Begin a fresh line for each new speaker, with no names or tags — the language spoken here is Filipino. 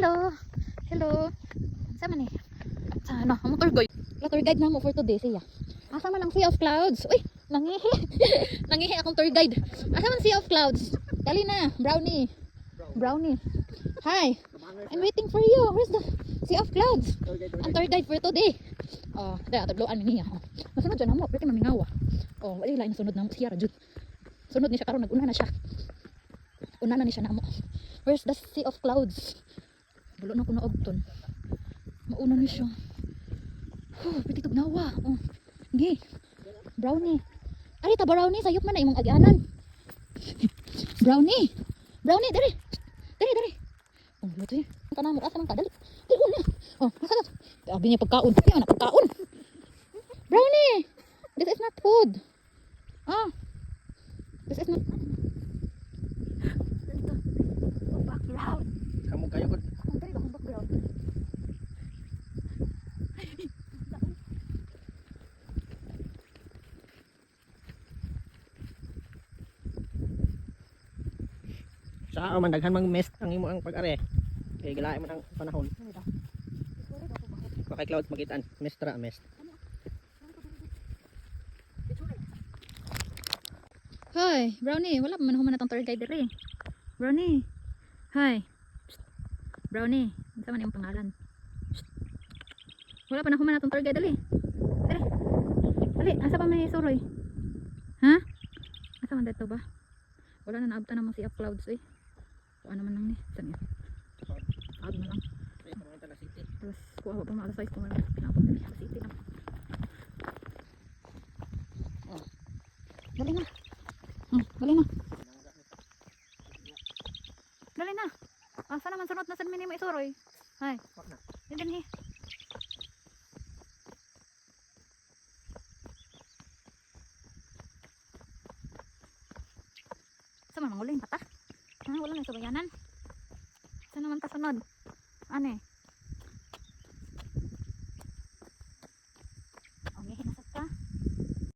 Hello. Hello. Sama ni. Sa ano, ang tour guide. La tour guide na mo for today siya. Asa man ang Sea of Clouds? Uy, nangihi. Nangihi akong tour guide. Asa man Sea of Clouds? Dali na, Brownie. Brownie. Hi. I'm waiting for you. Where's the Sea of Clouds? Ang tour guide for today. Oh, dara tagloan ni niya. Masunod dyan mo, pwede mamingawa. Oh, wala lain sunod na mo siya ra jud. Sunod ni siya karon naguna na siya. Una na ni siya namo. Where's the Sea of Clouds? Bulo na ko na ogton. Mauna ni siya. Pwede tugnawa. Oh. Gi. Brownie. Ari ta Brownie sayop man na imong agianan. Brownie. Brownie dali. Dali. Oh, luto yan. Kana mo asa man ka dali. Dali una. Oh, asa na? Abi niya pagkaon. Ano na pagkaon? Brownie. This is not food. Ah. This is not background.
Kamu kayo ko.
Ang dali akong background.
Sa man daghan mang mist ang imo ang pag-are. Kay gilaay man ang panahon. Pakay clouds magitan. Mestra mist.
Hi, Brownie. Wala pa man human natong tour guide diri. Brownie. Hi. Psst. Brownie. Unsa man imong pangalan? Psst. Wala pa na human natong tour guide dali. Dali. Dali, asa pa may suroy? Ha? Asa man dito ba? Wala na naabtan namang Sea of Clouds eh. Kuha naman lang ni. Saan yan? Ag na lang. Tapos kuha pa mga alas 6 kung ano. Pinapon dali. Alas 7 lang. Oh. Dali na. Dali na. Dali na. Asa naman sunod na sa minimo isuroy? Hay. Din hi. Sa mga manguling pata. Ha, wala na sa bayanan. Saan naman ta sunod? Ane?